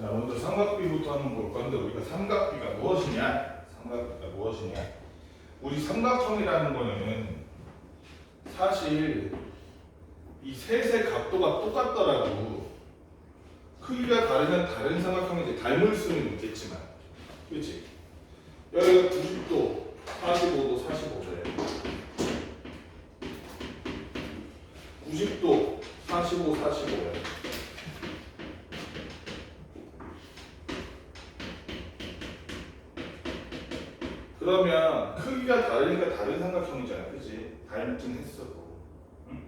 자, 먼저 삼각비부터 한번 볼 건데 우리가 삼각비가 무엇이냐? 삼각비가 무엇이냐? 우리 삼각형이라는 거는 사실 이 셋의 각도가 똑같더라도 크기가 다르면 다른 삼각형이 이제 닮을 수는 있겠지만, 그렇지? 여기가 90도, 45도, 45도예요. 90도, 45, 45예요. 그러면 크기가 다르니까 다른 삼각형이잖아, 그치? 닮긴 했어도. 응?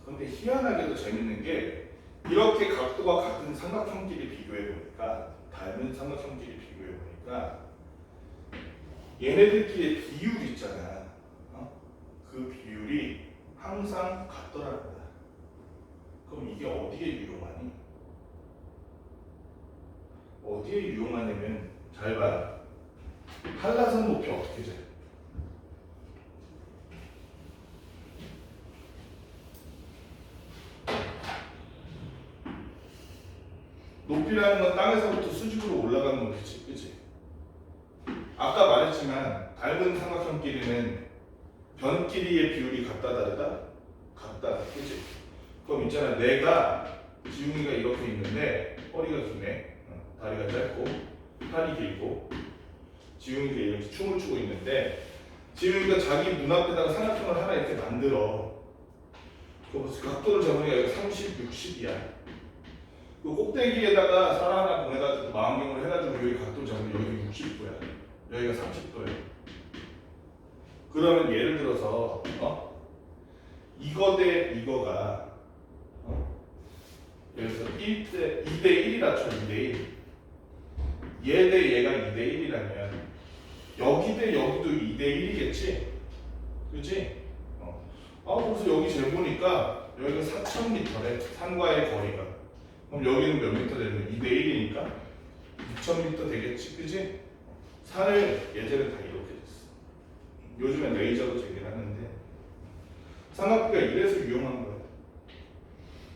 근데 희한하게도 재밌는 게 이렇게 각도가 같은 삼각형끼리 비교해보니까, 닮은 삼각형끼리 비교해보니까 얘네들끼리의 비율 있잖아. 그 비율이 항상 같더라는 거야. 그럼 이게 어디에 유용하니? 어디에 유용하냐면 잘 봐. 한라산 높이 어떻게 돼? 높이라는 건 땅에서부터 수직으로 올라가는 높이지, 그치? 아까 말했지만 닮은 삼각형끼리는 변끼리의 비율이 같다 다르다? 같다, 그치? 그럼 있잖아, 내가 지웅이가 이렇게 있는데 허리가 기네, 다리가 짧고 팔이 길고 지웅이가 이렇게 춤을 추고 있는데 지웅이가 자기 눈앞에다가 삼각형을 하나 이렇게 만들어. 그 각도를 잡으니까 여기 30, 60이야. 그 꼭대기에다가 살 하나 보내가지고 망원경을 해가지고 여기 각도를 잡으면 여기 60도야. 여기가 30도야. 그러면 예를 들어서 이거 대 이거가 예를 들어서 2대 1이라 쳐. 2대 1. 얘 대 얘가 2대 1이라면 여기 대 여기도 2대 1이겠지? 그렇지? 그래서 여기 재보니까 여기가 4,000m래. 산과의 거리가. 그럼 여기는 몇 미터 되면 2대 1이니까 6,000m 되겠지? 그치? 산을 예전엔 다 이렇게 됐어. 요즘엔 레이저로 재기를 하는데 삼각비가 이래서 유용한 거야.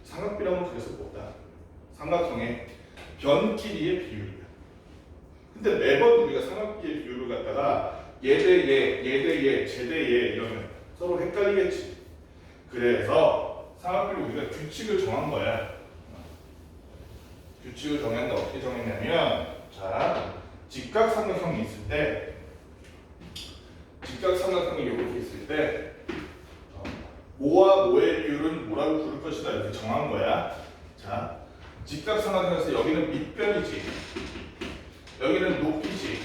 삼각비라면 그래서 뭐다? 삼각형의 변끼리의 비율이야. 근데 매번 우리가 삼각비의 비율을 갖다가 얘 대 얘, 얘 대 얘, 쟤 대 얘 이러면 서로 헷갈리겠지. 그래서 삼각비를 우리가 규칙을 정한 거야. 규칙을 정했는데 어떻게 정했냐면, 자, 직각삼각형이 있을 때, 직각삼각형이 이렇게 있을 때 모와 모의 비율은 뭐라고 부를 것이다 이렇게 정한 거야. 자, 직각삼각형에서 여기는 밑변이지, 여기는 높이지,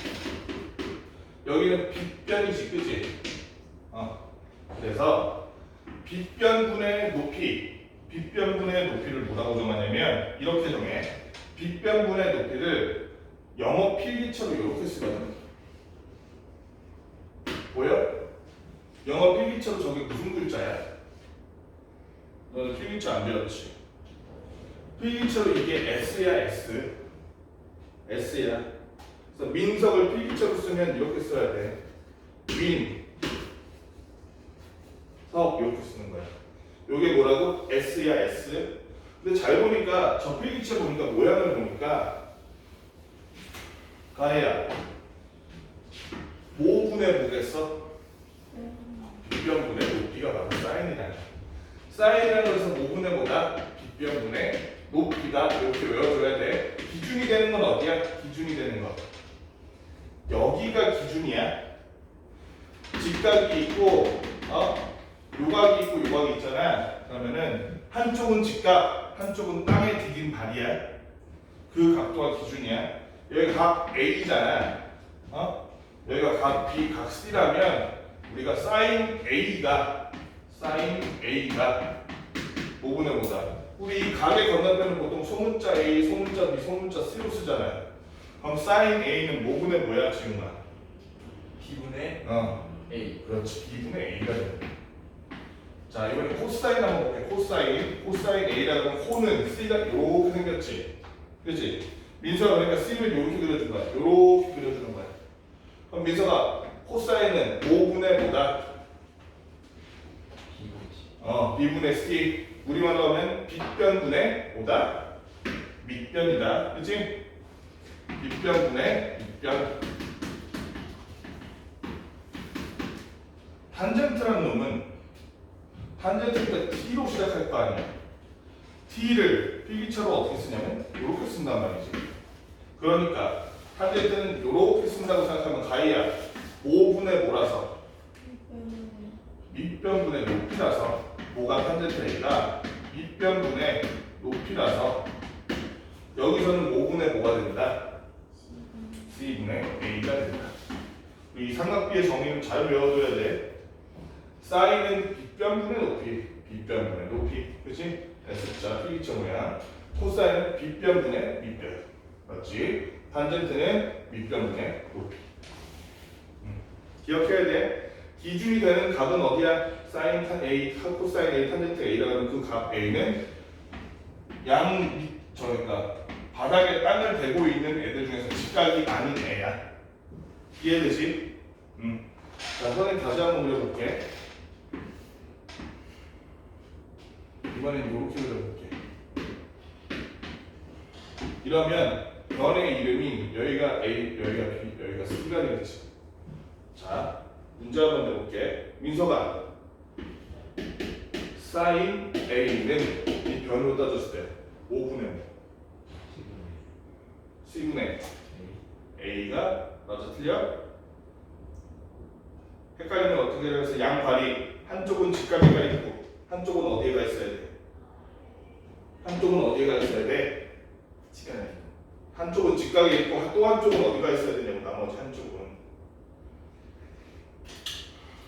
여기는 빗변이지, 그지? 그래서 빗변분의 높이, 빗변분의 높이를 뭐라고 정하냐면 이렇게 정해. 빗변분의 높이를 영어 필기체로 이렇게 쓰거든. 보여? 영어 필기체로 저게 무슨 글자야? 너는 필기체 안 배웠지? 필기체로 이게 S야, S. S야. 그래서 민석을 필기체로 쓰면 이렇게 써야 돼. 민, 석 이렇게 쓰는 거야. 요게 뭐라고? S야, S. 근데 잘 보니까 저 필기체 보니까 모양을 보니까 가해야 모분의 뭐겠어? 빗변분의 높이가 바로 사인이라는 거야. 사인이라는 것은 모분의 뭐다? 빗변분의 높이다. 이렇게 외워줘야 돼. 기준이 되는 건 어디야? 기준이 되는 거 여기가 기준이야. 직각이 있고 요각이 있고 요각이 있잖아. 그러면은 한쪽은 직각, 한쪽은 땅에 디딘 발이야. 그 각도가 기준이야. 여기 각 A잖아. 여기가 각 B, 각 C라면 우리가 사인 A가 모분의 뭐다? 우리 이 각의 건너편은 보통 소문자 A, 소문자 B, 소문자 C로 쓰잖아요. 그럼 사인 A는 모분의 뭐야, 지금아? B분의 A. 그렇지. B분의 A가 됩니다. 자, 이번에 코사인 한번 볼게. 코사인 A라고 하면 코는 C가 이렇게 생겼지. 그렇지? 민서가 그러니까 C를 이렇게 그려준 거야. 이렇게 그려주는 거야. 그럼 민서가 코사인은 5분의 뭐다? B분의 C. B분의 C. 우리말로 하면 빗변분의 뭐다? 밑변이다. 그치? 밑변분의 밑변. 탄젠트라는 놈은 탄젠트가 t로 시작할 거 아니야. t를 필기체로 어떻게 쓰냐면 이렇게 쓴단 말이지. 그러니까 탄젠트는 이렇게 쓴다고 생각하면 가이야 5분의 뭐라서 밑변분의 높이라서 뭐가 탄젠트 A가 밑변분의 높이라서 여기서는 5분의 뭐가 된다? C분의 A가 된다. 이 삼각비의 정의를 잘 외워둬야 돼. 사인은 빗변분의 높이, 빗변분의 높이, 그렇지? S자 필기체 모양. 코사인은 빗변분의 밑변, 맞지? 탄젠트는 밑변분의 높이. 기억해야 돼. 기준이 되는 값은 어디야? 사인 탄 A, 코사인 A, 탄젠트 A라고 하는 그 값 A는 그러니까 바닥에 땅을 대고 있는 애들 중에서 직각이 아닌 애야. 이해되지? 자, 선생님 다시 한번 그려볼게. 이번엔 이렇게 그려볼게. 이러면 변의 이름이 여기가 A, 여기가 B, 여기가 C가 되겠지. 자, 문제 한번 내볼게. 민서가 사인 A는 이 변으로 따졌을 때 5분의 C분의 A가 맞아 틀려? 헷갈리면 어떻게 해서 양발이 한쪽은 직각이가 있고 한쪽은 어디에가 있어야 돼? 한쪽은 어디에가 있어야 돼? 시간이 한쪽은 직각이 있고 또 한쪽은 어디가 있어야 되냐고 나머지 한쪽은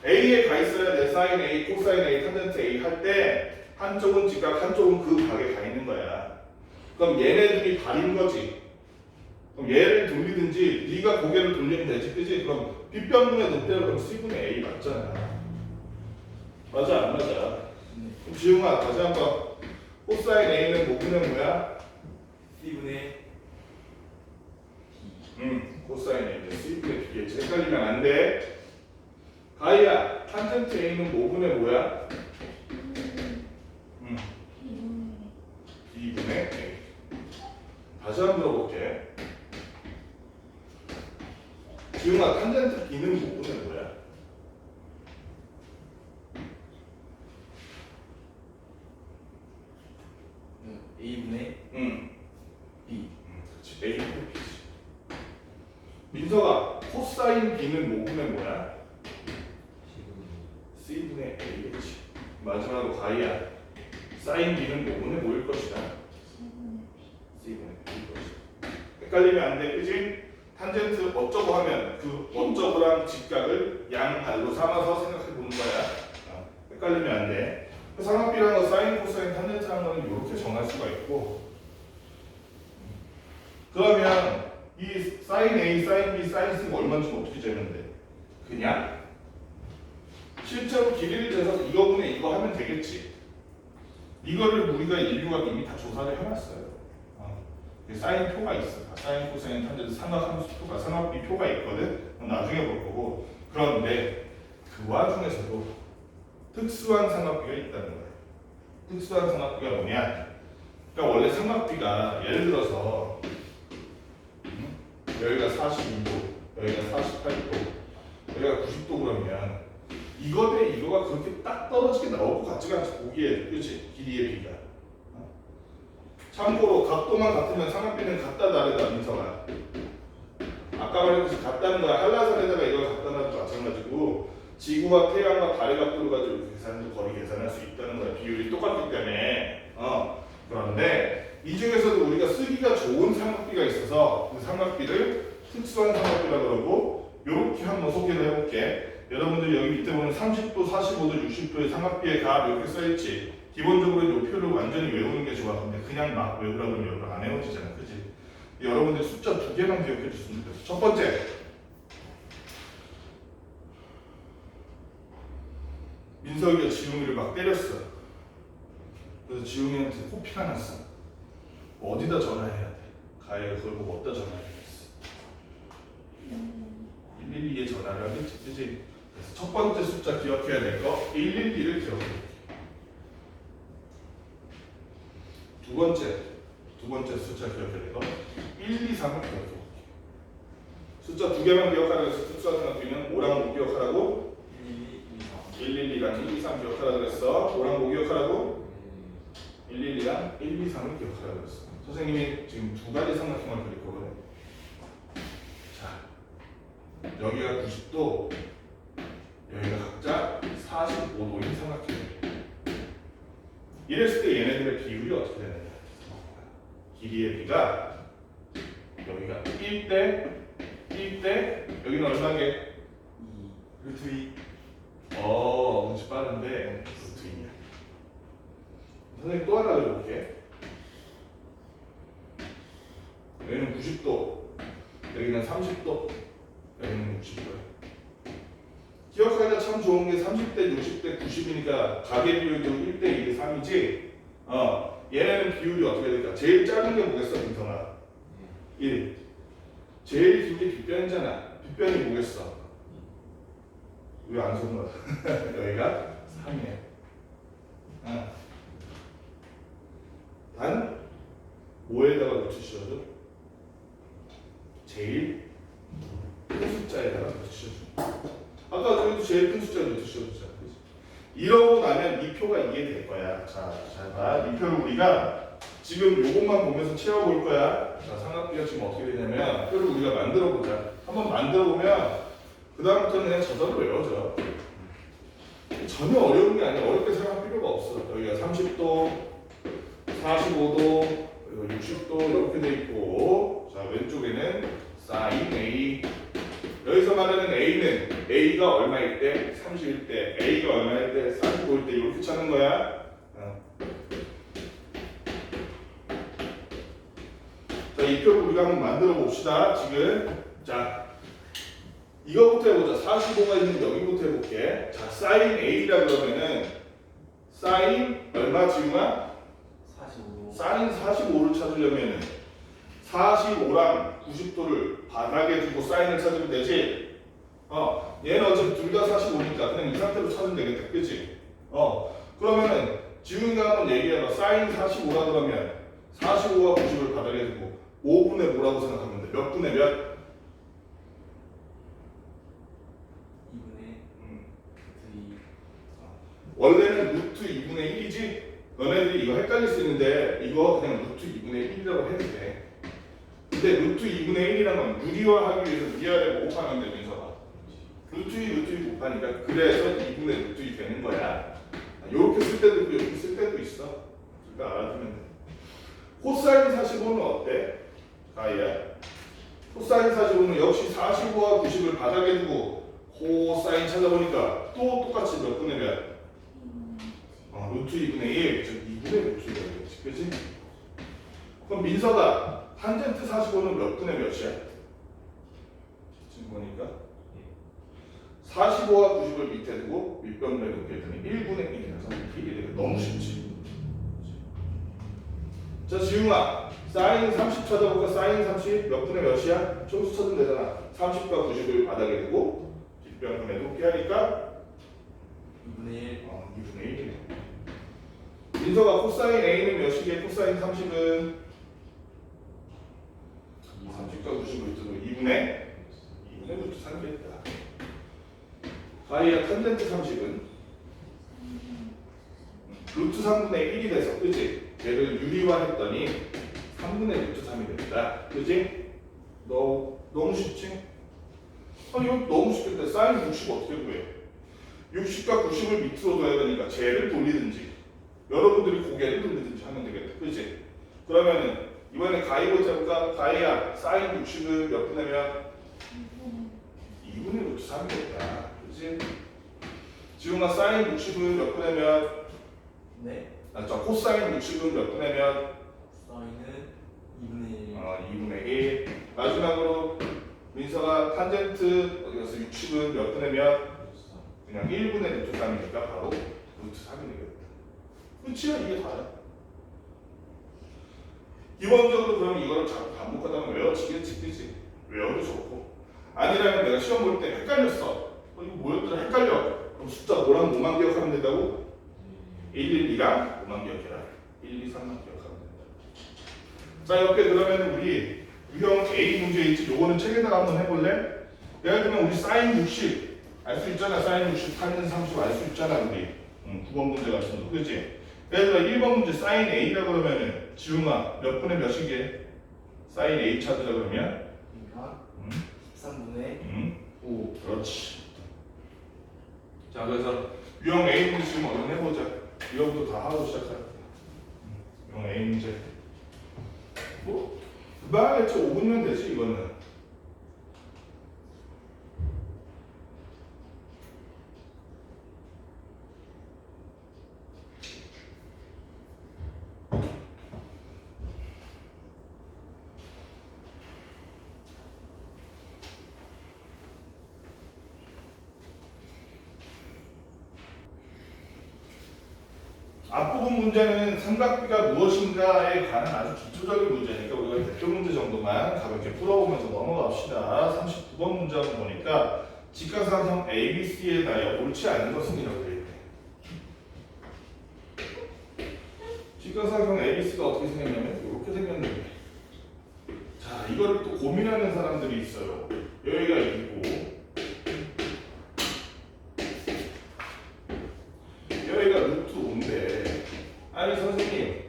A에 가 있어야 돼. 사인 A, 코사인 A, 탄젠트 A 할 때 한쪽은 직각, 한쪽은 그 각에 가 있는 거야. 그럼 얘네들이 발인 거지. 그럼 얘를 돌리든지 네가 고개를 돌리면 되지, 그지? 그럼 빗변분의 높이를 그럼 C분의 A 맞잖아. 맞아 안 맞아? 그럼 지웅아 다시 한번 코사인 A는 뭐분의 뭐야? C분의 코사인 A는 C분의 B겠지. 헷갈리면 안 돼. 가이야, 탄젠트 A는 뭐분의 뭐야? B분의 A. 다시 한번 물어볼게. 지웅아, 탄젠트 B는 뭐분의 뭐야? A분의 B. 그렇지. A분의 B지. 민서가 코사인 B는 뭐분의 뭐야? C분의 A겠지. 마지막으로 가이야. 사인 B는 뭐분의 뭐일 것이다? C분의 B일 것이다. 헷갈리면 안 돼, 그지? 탄젠트 어쩌고 하면 그 어쩌고랑 직각을 양발로 삼아서 생각해 보는 거야. 헷갈리면 안 돼. 삼각비라는 거 사인, 코사인, 탄젠트라는 거는 이렇게 정할 수가 있고. 그러면 이 사인 A, 사인 B, 사인 C가 얼마인지 어떻게 재면 돼? 그냥 실제로 길이를 재서 이거분의 이거 하면 되겠지. 이거를 우리가 인류가 이미 다 조사를 해놨어요. 사인 표가 있어. 사인, 코사인, 탄젠트 삼각함수 표가, 삼각비 표가 있거든. 그럼 나중에 볼 거고. 그런데 그 와중에서도 특수한 삼각비가 있다는 거예요. 특수한 삼각비가 뭐냐? 그러니까 원래 삼각비가 예를 들어서 여기가 42도, 여기가 48도, 여기가 90도 그러면 이거 대 이거가 그렇게 딱 떨어지게 나올 것 같지가 않지. 보기에, 그렇지? 길이의 비가. 참고로 각도만 같으면 삼각비는 같다 다르다 민서가. 아까 말했듯이 같다는 거야. 한라산에다가 이걸 갖다 놔도 마찬가지고 지구와 태양과 달의 각도를 가지고 계산도 거리 계산할 수 있다는 거야. 비율이 똑같기 때문에. 그런데 이 중에서도 우리가 쓰기가 좋은 삼각비가 있어서 그 삼각비를 특수한 삼각비라고 그러고 이렇게 한번 소개를 해볼게. 여러분들 여기 밑에 보면 30도, 45도, 60도의 삼각비의 값 이렇게 써있지. 기본적으로 이 표를 완전히 외우는 게 좋아. 근데 그냥 막 외우라고 하면 여러분 안 외워지잖아, 그지? 여러분들 숫자 2개만 기억해 줬으면 좋겠어. 첫 번째, 민석이가 지웅이를 막 때렸어. 그래서 지웅이한테 호피가 났어. 어디다 전화해야 돼? 가해가 그걸 보고 어디다 전화해야겠어? 112에 전화를 하겠지, 그지? 그래서 첫 번째 숫자 기억해야 될 거 112를 기억해. 두 번째, 두 번째 숫자 기억해야 되고 1, 2, 3을 기억해. 숫자 두 개만 기억하라고 해서 숫자 생각비는 5랑 5 기억하라고 1, 1, 2랑 1, 2, 3 기억하라고 그랬어. 5랑 5 기억하라고 1, 1, 2랑 1, 2, 3을 기억하라고 그랬어. 선생님이 지금 두 가지 삼각형을 그릴 거거든. 자, 여기가 90도, 여기가 각자 45도인 삼각형이에요. 이랬을 때 얘네들의 비율이 어떻게 되느냐? 길이의 비가 여기가 1대 1대 여기는 얼마게? 2 루트 2 문제 빠른데 루트 2냐? 선생님 또 하나 그려볼게. 여기는 90도, 여기는 30도, 여기는 60도야. 기억하기가 참 좋은 게 30대, 60대, 90이니까 가계 비율도 1대 2대 3이지. 얘네는 비율이 어떻게 될까? 제일 작은 게 뭐겠어, 민성아? 1. 제일 긴 게 빗변이잖아. 빗변이 뭐겠어? 왜 안 손 넣어? 여기가 3이야. 단 5에다가 루트 씌워줘. 제일 큰 숫자에다가 루트 씌워줘. 아까 저희도 제일 큰 숫자 루트 씌워줬잖아. 그치? 이러고 나면 이 표가 이해될 거야. 자, 잘 봐. 이 표를 우리가 지금 요것만 보면서 채워볼 거야. 자, 삼각비가 지금 어떻게 되냐면 표를 우리가 만들어 보자. 한번 만들어 보면 그 다음부터는 그냥 저절로 외워져. 전혀 어려운 게 아니야. 어렵게 생각할 필요가 없어. 여기가 30도, 45도, 그리고 60도 이렇게 돼 있고, 자 왼쪽에는 sin A. 여기서 말하는 A는 A가 얼마일 때? 30일 때. A가 얼마일 때? 45일 때. 이렇게 찾는 거야. 자, 이 표를 우리가 한번 만들어 봅시다. 지금 자 이거부터 해보자. 45가 있는 여기부터 해볼게. 자, sin A라 그러면은 sin 얼마 지우마? 45도 sin 45를 찾으려면은 45랑 90도를 바닥에 두고 사인을 찾으면 되지. 얘는 어차피 둘 다 45니까 그냥 이 상태로 찾으면 되겠다. 그치? 그러면은 지훈이가 한번 얘기해봐. 사인 45라 그러면 45와 90을 바닥에 두고 5분의 뭐라고 생각하면 돼? 몇 분의 몇? 2분의 루트 2 원래는 루트 2분의 1이지? 너네들이 이거 헷갈릴 수 있는데 이거 그냥 루트 2분의 1이라고 해도 돼. 근데 루트 2분의 1이란 건 유리화하기 위해서 위아래 곱하면 돼, 민서가. 루트 2, 루트 2 곱하니까 그래서 2분의 루트 2 되는 거야. 이렇게 쓸 때도 있고 이렇게 쓸 때도 있어. 그러니까 알아두면 돼. 코사인 45는 어때? 가이야. 코사인 45는 역시 45와 90을 바닥에 두고 코사인 찾아보니까 또 똑같이 몇 분의 몇? 루트 2분의 1, 즉 2분의 루트 2가 되겠지. 그치? 그럼 민서가 탄젠트 45는 몇 분의 몇이야? 지금 보니까 45와 90을 밑에 두고 윗변에 놓게 했더니 1분의 1이라서 이게 되게 너무 쉽지. 자, 지웅아, 사인 30 찾아볼까? 사인 30 몇 분의 몇이야? 총수 찾으면 되잖아. 30과 90을 바닥에 두고 뒷변에 놓게 하니까 2분의 1 2분의 1이네. 민서가 코사인 A는 몇이게? 코사인 30은 30과 90을 두고 2분의 루트 3이겠다. 가이아 탄젠트 30은 루트 3분의 1이 돼서, 그치? 얘를 유리화했더니 3분의 루트 3이 됩니다. 그치? 너무 쉽지? 아니, 이거 너무 쉽겠다. 사인 60 어떻게 구해? 60과 90을 밑으로 둬야 되니까 쟤를 돌리든지 여러분들이 고개를 돌리든지 하면 되겠다. 그치? 그러면은 이번에 가이로 해볼까? 가이야, 사인 60은 몇 분의 몇? 2분의 루트 3이겠다. 그치? 지웅아, 사인 60은 몇 분의 몇? 네 코사인 60은 몇 분의 몇? 사인은 2분의 1 2분의 1. 마지막으로 민서가 탄젠트 어디 갔어? 60은 몇 분의 몇? 그냥 1분의 루트 3이니까 바로 루트 3이 되겠다. 끝이야. 이게 다야. 기본적으로 그럼 이거를 자꾸 반복하다 보면 외워지겠지. 그치? 외워도 좋고. 아니라면 내가 시험 볼 때 헷갈렸어. 이거 뭐였더라? 헷갈려. 그럼 숫자 5랑 5만 기억하면 된다고? 1, 1, 2랑 5만 기억해라. 1, 2, 3만 기억하면 된다. 자 이렇게 그러면 우리 유형 A 문제 있지? 요거는 책에다가 한번 해볼래? 예를 들면 우리 사인 60 알 수 있잖아. 사인 60 탄젠 30 알 수 있잖아 우리. 9번 문제 같은 거 그렇지? 예를 들어 1번 문제 사인 A라 그러면은 지웅아 몇 분의 몇이게? 사인 A 찾으라 그러면? 그러니까 13분의 5. 그렇지. 자 그래서 유형 A 문제 지금 얼른 해보자. 이거부터 다 하고 시작할게. 유형 A 문제. 뭐 금방 했지 5분이면 되지 이거는. 앞부분 문제는 삼각비가 무엇인가에 관한 아주 기초적인 문제니까 우리가 대표 문제 정도만 가볍게 풀어보면서 넘어갑시다. 39번 문제 한번 보니까 직각삼성 ABC에 대하여 옳지 않은 것은 이라고 되어 있네. 직각삼성 ABC가 어떻게 생겼냐면 이렇게 생겼는데 자 이거를 또 고민하는 사람들이 있어요. 여기가 있고 여기가 루트 5인데 아니 선생님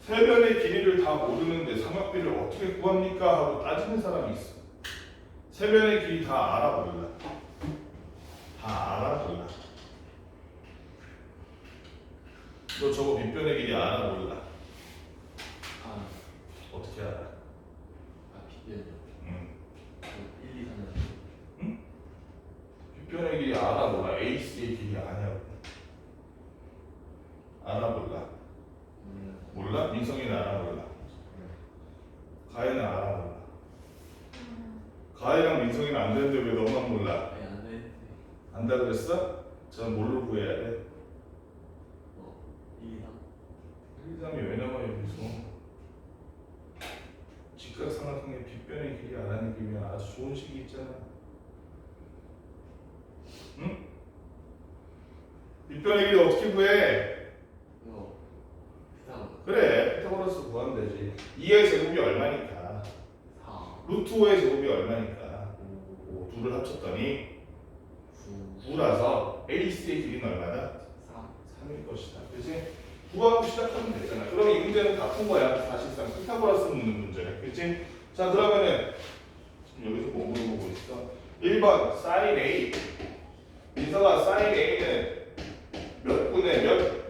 세변의 길이를 다 모르는데 삼각비를 어떻게 구합니까? 하고 따지는 사람이 있어. 세변의 길이 다 알아 몰라? 다 알아 몰라? 너 저거 밑변의 길이 알아 몰라? 아, 어떻게 알아? 비변이요. 응. 1, 2, 3. 응? 밑변의 길이 알아 몰라? AC의 길이 아냐고? 알아 몰라? 몰라? 민성이는 알아 몰라? 가희는 알아 몰라? 가희랑 민성이는 안 되는데 왜 너만 몰라? 아니, 안 돼. 안다 그랬어? 저는 뭘로 구해야 돼? 1, 2, 3. 1, 2, 3이 왜 나와요 여기서? 직각삼각형의 빗변의 길이 알아내기 위한 아주 좋은 식이 있잖아. 응? 빗변의 길이 어떻게 구해? 이거 비슷한 거. 그래 피타고라스 구하면 되지. 2의 제곱이 얼마니까? 4, 루트 5의 제곱이 얼마니까? 5, 2를 합쳤더니 9, 9라서 AC의 길이는 얼마다? 3. 3일 것이다. 그치? 구하고 시작하면 되잖아. 그럼 이 문제는 다 푼 거야. 사실상 피타고라스 묻는 문제네. 그치? 자 그러면은 지금 여기서 뭐 물어보고 있어? 1번 sin A. 민서가 sin A는 몇 분의 몇?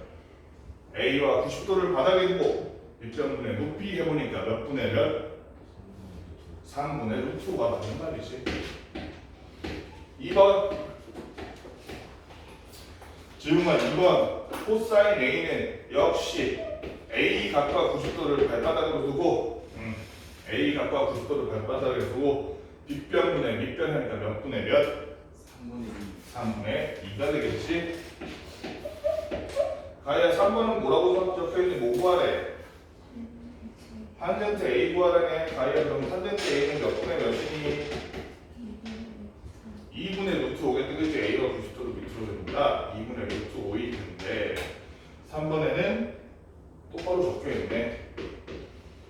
A와 90도를 바닥에 두고 1.분의 높이 해보니까 몇 분의 몇? 3분의 루트 5가 맞는 말이지. 2번 지금은 2번 코사인 A는 역시 A 각과 90도를 발바닥으로 두고 A 각과 90도를 발바닥에 두고 빗변분의 밑변하니까 몇 분의 몇? 3분의 2. 3분의 2가 되겠지? 가야 3번은 뭐라고 적혀있니? 뭐 구하래? 탄젠트 A 구하라네. 가야 그럼 탄젠트 A는 몇 분의 몇이니? 2분의 루트 5겠지? 그치? A가 90도를 밑으로 됩니다. 2분의 루트 5이 되는데 3번에는 똑바로 적혀있네.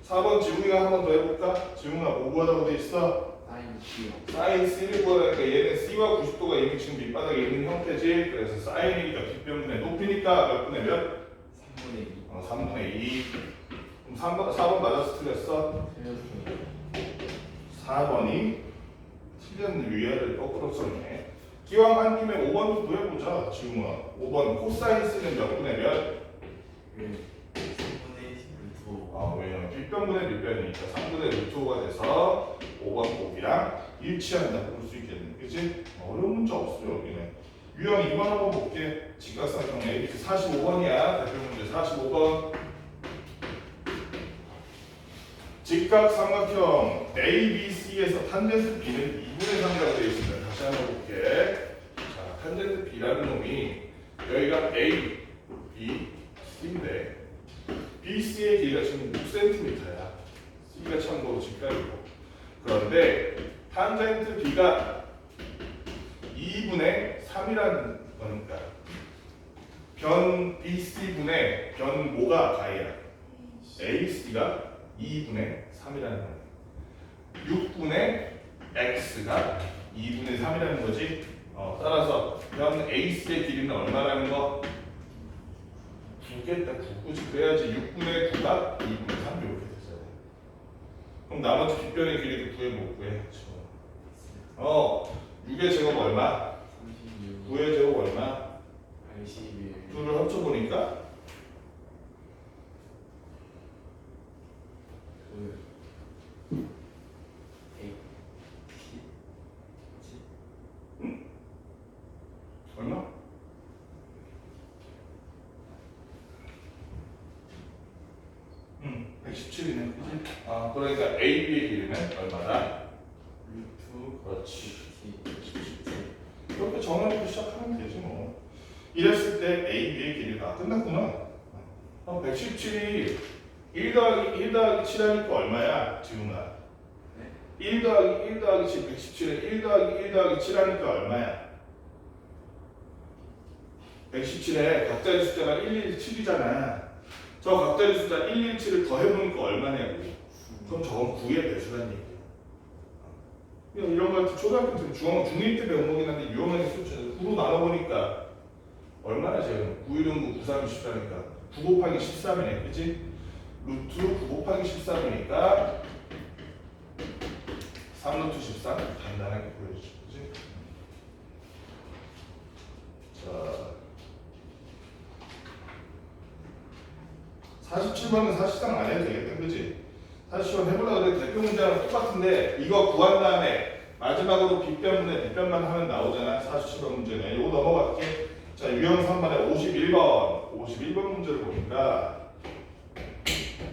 4번 지웅이가 한 번 더 해볼까? 지웅아 뭐 구하라고 돼 있어? 사인 C요. 사인 C를 구하라니까 얘는 C와 90도가 이미 지금 밑바닥에 있는 형태지. 그래서 사인이니까 빗변분의 높이니까 몇 분의 몇? 3분의 2. 3분의 2. 그럼 4번 맞아서 틀렸어? 틀렸어요. 4번이 틀렸는 위아래를 거꾸로 썼네. 기왕 한 김에 5번도 구해보자. 지웅아 5번 코사인 C는 몇 분의 몇? 3분의 루트 5. 아 왜냐면 빗변분의 밑변이니까 3분의 루트 5가 돼서 5번 곱이랑 일치한다고 볼 수 있겠네. 그치? 어려운 문제 없어 여기는. 유형 2번 한번 볼게. 직각삼각형 ABC 45번이야. 대표 문제 45번. 직각삼각형 ABC에서 탄젠트 B는 2분의 3이라고 되어 있습니다. 다시 한번 볼게. 자, 탄젠트 B라는 놈이 여기가 A, B, C인데 BC의 길이가 지금 6cm야. C가 참고로 직각이고. 그런데 탄젠트 B가 2분의 3이라는 거니까 변 BC분의 변 뭐가 가이야? AC가 2분의 3이라는 거예요. 6분의 x가 2분의 3이라는 거지. 따라서 변 에이스의 길이는 얼마라는 거? 9겠다. 9지. 그래야지 6분의 9가 2분의 3 이렇게 됐어요. 그럼 나머지 빗변의 길이도 구해 못 구해. 6의 제곱 얼마? 36 9의 제곱 얼마? 81 둘을 합쳐보니까 그 110 얼마? 응, 117이네. 그지? 그러니까 AB의 길이는 얼마다? 루트 그렇지. 17 이렇게 정해놓고 시작하면 되지 뭐. 이랬을 때 AB의 길이가 끝났구나. 그럼 117이 1 더하기 7 하니까 얼마야? 지훈아. 1 더하기 7, 117에 1 더하기 7 하니까 얼마야? 117에 각자리 숫자가 117이잖아. 저 각자리 숫자 117을 더해보니까 얼마냐고. 그럼 저건 9의 배수라는 얘기야. 그냥 이런 거 초등학교 때 중1 때 배운 거긴 한데 유용하게 숫자 9로 나눠보니까 얼마나 지금 9, 1은 9, 9, 3, 14니까 9 곱하기 13이네. 그치? 루트 9 곱하기 13이니까 3루트 13 간단하게 보여주죠. 그치? 자, 47번은 사실상 안 해도 되겠다. 그치? 47번 해보려고 그래. 대표 문제랑 똑같은데 이거 구한 다음에 마지막으로 빗변분의 빗변만 하면 나오잖아. 47번 문제는. 이거 넘어갈게. 자, 유형 3번에 51번 문제를 보니까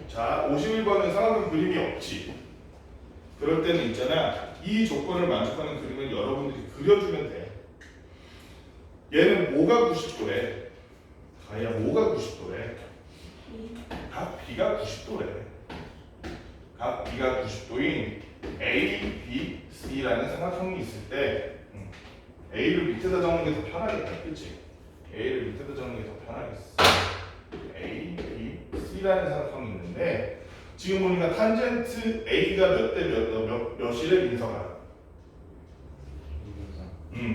자, 51번은 상황의 그림이 없지. 그럴 때는 있잖아. 이 조건을 만족하는 그림을 여러분들이 그려주면 돼. 얘는 뭐가 90도래? 가야 뭐가 90도래? 각 B가 90도래. 각 B가 90도인 A, B, C라는 삼각형이 있을 때 A를 밑에다 적는 게 더 편하겠다. 그치? A를 밑에다 적는 게 더 편하겠어. A, B, C라는 삼각형이 있는데 지금 보니까 탄젠트 A가 몇 대 몇이래 민서가?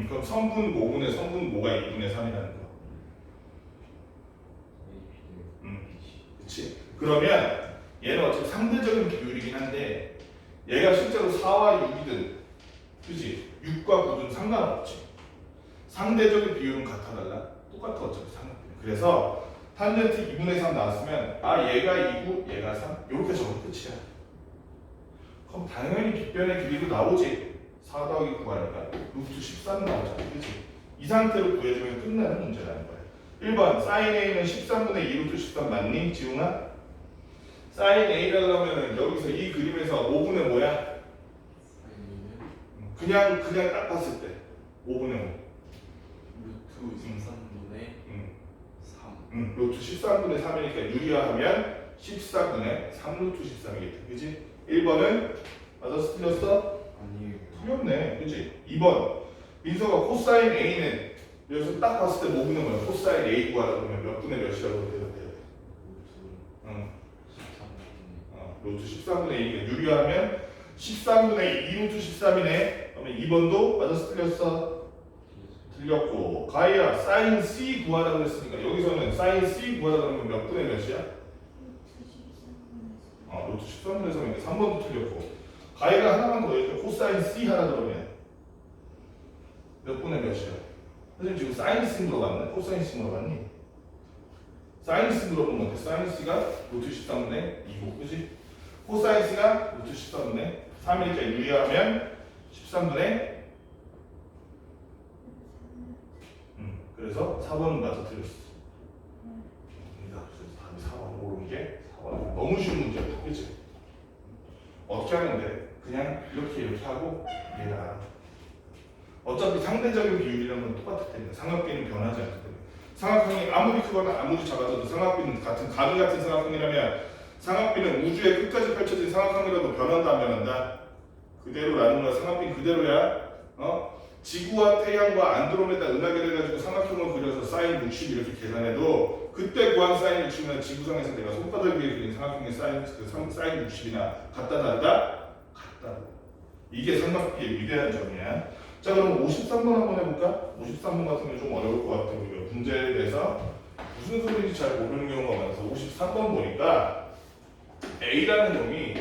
그럼 선분 모분의 선분 모가 2분의 3이라는 거. 그치? 그러면 얘는 어차피 상대적인 비율이긴 한데 얘가 실제로 4와 6이든 그치? 6과 9든 상관없지. 상대적인 비율은 같아달라? 똑같아 어차피 상관없지. 그래서 탄젠트 2분의 3 나왔으면 얘가 2고 얘가 3 이렇게 적으면 끝이야. 그럼 당연히 빗변의 길이도 나오지. 4 더하기 9 하니까 루트 13 나오잖아. 그치? 이 상태로 구해주면 끝나는 문제라는 거야. 1번 사인 A는 13분의 2 루트 13 맞니? 지훈아? 사인 A라 그러면 여기서 이 그림에서 5분의 뭐야? 그냥 딱 봤을 때 5분의 5 루트 13분의 3 루트 13분의 3이니까 유리화하면 14분의 3루트 13이겠다. 그치? 1번은 맞았어? 틀렸어? 아니에요. 틀렸네. 그치? 2번 민서가 코사인 A는 여기서 딱 봤을 때 5분의 뭐야? 코사인 A 구하라 그러면 몇 분의 몇이라고 돼야 돼? 루트 13분의 2가 유리하면 13분의 2 루트 13이네. 그러면 2번도 맞았어? 틀렸어? 틀렸고 가이야 사인 C 구하라 그랬으니까 여기서는 사인 C 구하라 그러면 몇 분의 몇이야? 루트 13분의 3이니까 3번도 틀렸고 가이가 하나만 더 해줘. 코사인 C 하라 그러면 몇 분의 몇이야? 선생님 지금 사인 C 물어봤네? 코사인 C 물어봤니? 사인 C 물어보면 어때? 사인 C가 루트 13분의 2고 그지? 코사인 C가 루트 13분의 3이니까 유리하면 13분의 그래서 4번은 맞아 틀렸어. 그래서 답이 4번 모르는 게 4번 너무 쉬운 문제였다. 그치? 어떻게 하면 돼? 그냥 이렇게 하고 얘가 알아. 어차피 상대적인 비율이라는 건 똑같을 테니까 삼각비는 변하지 않기 때문에 삼각형이 아무리 크거나 아무리 작아져도 삼각비는 같은 가위 같은 삼각형이라면 삼각비는 우주의 끝까지 펼쳐진 삼각형이라도 변한다 안 변한다? 그대로라는 거야. 삼각비는 그대로야. 지구와 태양과 안드로메다 은하계를 가지고 삼각형을 그려서 사인 60 이렇게 계산해도 그때 구한 사인 60이나 지구상에서 내가 손바닥 위에 그린 삼각형의 사인 60이나 같다 다르다? 같다고. 이게 삼각형의 위대한 점이야. 자, 그럼 53번 한번 해볼까? 53번 같은 게 좀 어려울 것 같아. 우리가 문제에 대해서 무슨 소리인지 잘 모르는 경우가 많아서 53번 보니까 A라는 놈이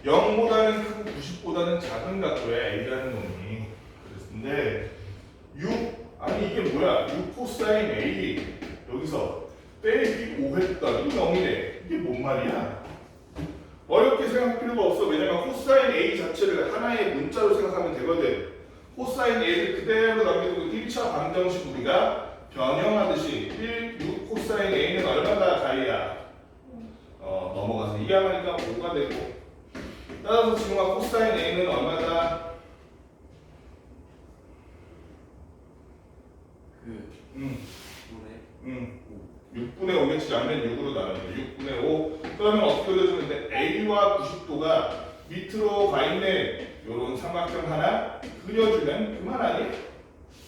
0보다는 크고 90보다는 작은 각도야. A라는 놈이. 그랬는데 6 아니 이게 뭐야? 6 코사인 A 여기서 빼기 5 했더니 0이래. 이게 뭔 말이야? 어렵게 생각할 필요가 없어. 왜냐면 코사인 A 자체를 하나의 문자로 생각하면 되거든. 코사인 A를 그대로 남겨두고 1차 방정식 우리가 변형하듯이 6 코사인 A는 얼마다 가이야? 넘어가서 이해하니까 5가 되고, 따라서 지금과 코사인 A는 얼마다? 분의 6분의 5겠지. 양면 6으로 나누면 6분의 5. 그러면 어떻게 그려주는데 A와 90도가 밑으로 가 있는 요런 삼각형 하나 그려주면 그만 아니?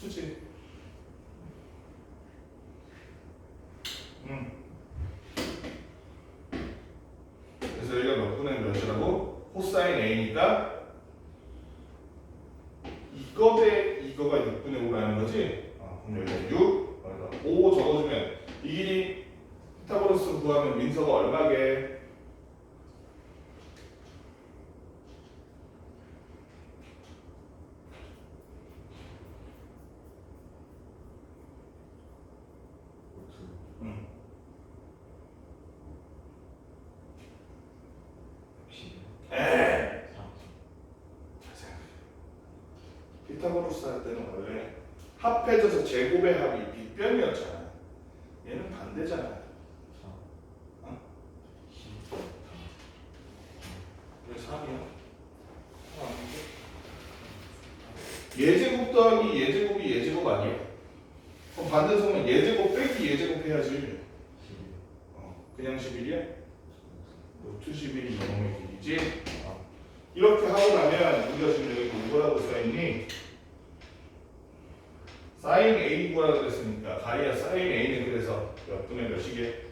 그치? 그래서 여기가 몇 분의 몇이라고? 코사인 A니까 이거 대 이거가 6분의 5라는 거지? 그럼 여기가 6, 5 적어주면 이 길이 피타고라스 구하면 민서가 얼마게? 피타고라스 할 때는 원래 합해져서 제곱의 합이 빗변이었잖아. 얘는 반대잖아. 왜 3이야? 예제곱 더하기 예제곱이 예제곱 아니야? 그럼 반대성은 예제곱 빼기 예제곱 해야지. 그냥 11이야? 루트 11이 이놈의 길이지? 이렇게 하고 나면 우리가 지금 여기 뭐라고 써있니? 사인 A 구하라 그랬으니까 가이아 사인 A는 그래서 몇 분의 몇이게?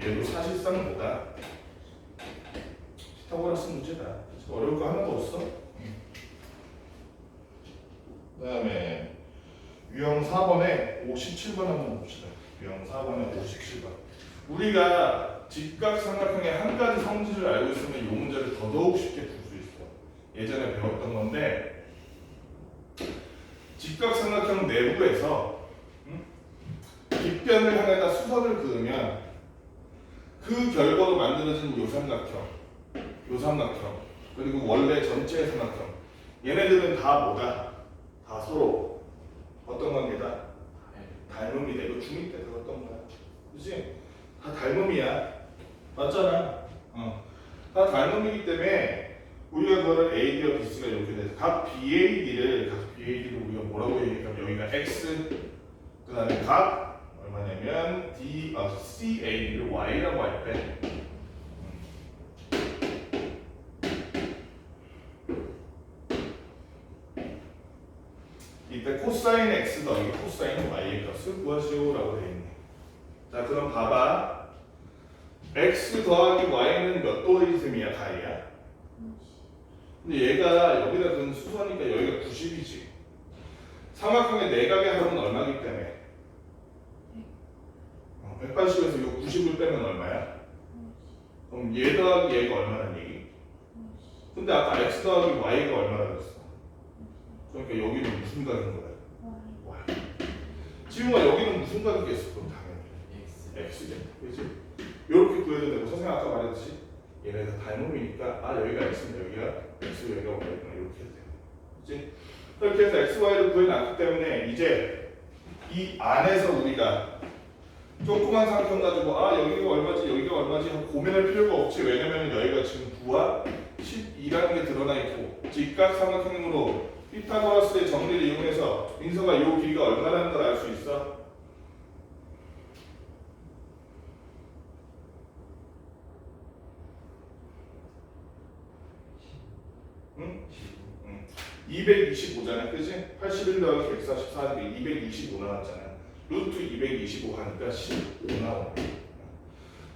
얘도 사실상 뭐다? 피타고라스 문제다. 어려울 거 하나도 없어. 그 다음에 유형 4번에 57번 한번 봅시다. 유형 4번에 57번. 우리가 직각삼각형의 한 가지 성질을 알고 있으면 이 문제를 더더욱 쉽게 풀 수 있어. 예전에 배웠던 건데, 직각삼각형 내부에서 빗변을 향해다 수선을 그으면 그 결과로 만들어진 요 삼각형 그리고 원래 전체의 삼각형, 얘네들은 다 뭐다? 다 서로 어떤 관계다? 닮음이 되고 중2 때 배웠던 거야. 그치? 다 닮음이야. 맞잖아. 다 닮음이기 때문에 우리가 그거를 AD와 BC가 이렇게 돼서 각 BAD를 우리가 뭐라고 얘기하면 여기가 X, 그 다음에 각 얼마냐면 CAD를 Y라고 할 때 이때 코사인 X 더하기 코사인 Y의 값을 구하시오라고 되어 있네. 자, 그럼 봐봐. X 더하기 Y는 몇 도의 셈이야? 가이야? 근데 얘가 여기다 든 수선이니까 여기가 90이지. 삼각형의 내각의 합은 얼마기 때문에? 180에서 이거 90을 빼면 얼마야? 그럼 얘 더하기 얘가 얼마란 얘기? 근데 아까 X 더하기 Y가 얼마라 그랬어? 그러니까 여기는 무슨 각인 거야? Y. 지금아 여기는 무슨 각이겠어? 그럼 당연히 X겠다. 그렇지? 이렇게 구해도 되고, 선생님 아까 말했듯이 얘네 다 닮음이니까 여기가 X인데 여기가 X, 여기가 Y구나 이렇게 해도 돼요. 그렇지? 그렇게 해서 X, Y를 구해놨기 때문에 이제 이 안에서 우리가 조그만 삼각형 가지고 여기가 얼마지 여기가 얼마지 하고 고민할 필요가 없지. 왜냐면 여기가 지금 9와 12라는 게 드러나 있고, 직각 삼각형으로 피타고라스의 정리를 이용해서 민서가 이 길이가 얼마라는 걸 알 수 있어. 응? 225잖아, 그지? 81 더하기 144 하니까 225 나왔잖아. 루트 225 하니까 15 나오네.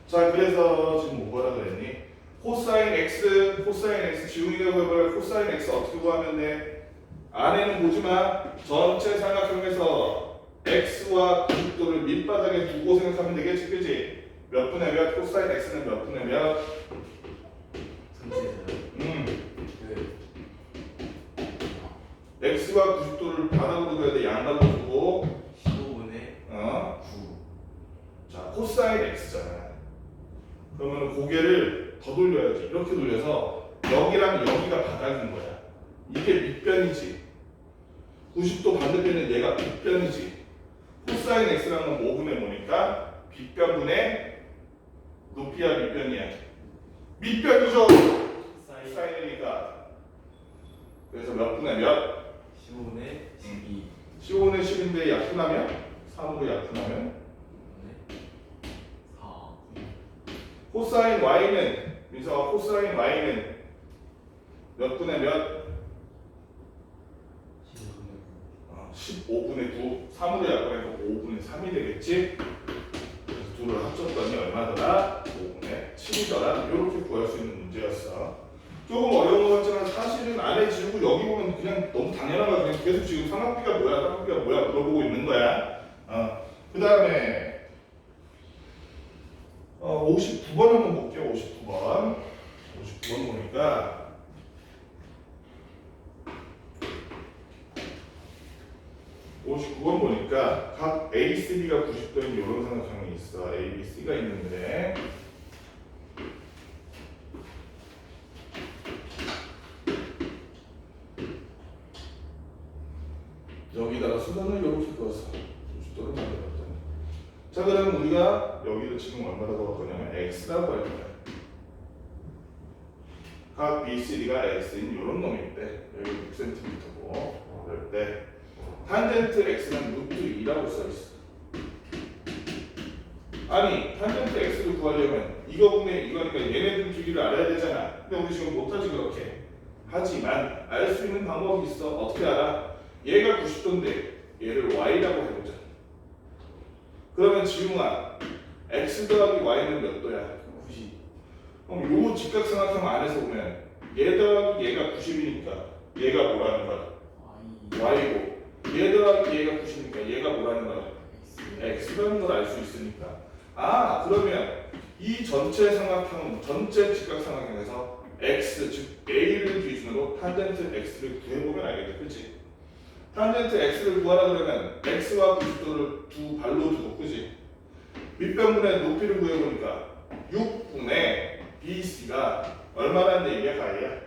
자, 그래서 지금 뭐라 그랬니? 코사인 x 지웅이가 구해볼 코사인 x 어떻게 구하면 돼? 안에는 보지마. 전체 삼각형에서 x와 90도를 밑바닥에 두고 생각하면 되겠지, 그지? 몇 분의 몇? 코사인 x는 몇 분의 몇? x와 90도를 바닥으로 둬야 돼. 양각으로 두고 15분의 9. 자, 코사인 x잖아. 그러면 고개를 더 돌려야지. 이렇게 돌려서 여기랑 여기가 바닥인 거야. 이게 밑변이지. 90도 반대편은 얘가 빗변이지. 코사인 x라는 건 5분의 뭐니까 빗변분의 높이야 밑변이야. 밑변이죠. 사인이니까. 그래서 몇 분의 몇? 15분의 12. 15분의 10인데 약분하면? 3으로 약분하면? 4. 코사인 y는 민서가 코사인 y는 몇 분의 몇? 15분의 9. 3으로 약분해서 5분의 3이 되겠지? 그래서 둘을 합쳤더니 얼마더라? 5분의 7이더라. 이렇게 구할 수 있는 문제였어. 조금 어려운 것 같지만 사실은 안에 지우고 여기 보면 그냥 너무 당연한 거야. 그냥 계속 지금 삼각비가 뭐야 물어보고 있는 거야. 그 다음에 59번 한번 볼게요. 59번. 59번 보니까 각 A, C, B가 90도인 이런 삼각형이 있어. A, B, C가 있는데 여기다가 수선을 이렇게 그어서 90도를 만들었더니 자, 그럼 우리가 여기를 지금 얼마라고 할 거냐면 X라고 할 거야. 각 B, C, D가 X인 이런 놈인데 여기 6cm고 그럴 때 탄젠트 X는 루트 2라고 써있어. 아니 탄젠트 X를 구하려면 이거분의 이거니까 얘네들 길이를 알아야 되잖아. 근데 우리 지금 못하지 그렇게. 하지만 알 수 있는 방법이 있어. 어떻게 알아? 얘가 90도인데 얘를 Y라고 해보자. 그러면 지웅아 X 더하기 Y는 몇 도야? 90. 그럼 요 직각삼각형 안에서 보면 얘 더하기 얘가 90이니까 얘가 뭐라는 거야? Y고 얘 더하기 얘가 90이니까 얘가 뭐라는 거야? X라는 걸 알 수 있으니까 그러면 이 전체 삼각형, 전체 직각삼각형에서 X, 즉 A를 기준으로 탄젠트 X를 구해보면 알겠다, 그치? 탄젠트 X를 구하라 그러면 X와 90도를 두 발로 두고, 그치? 밑변분의 높이를 구해보니까 6분의 BC가 얼마라는 얘기야, 가이야?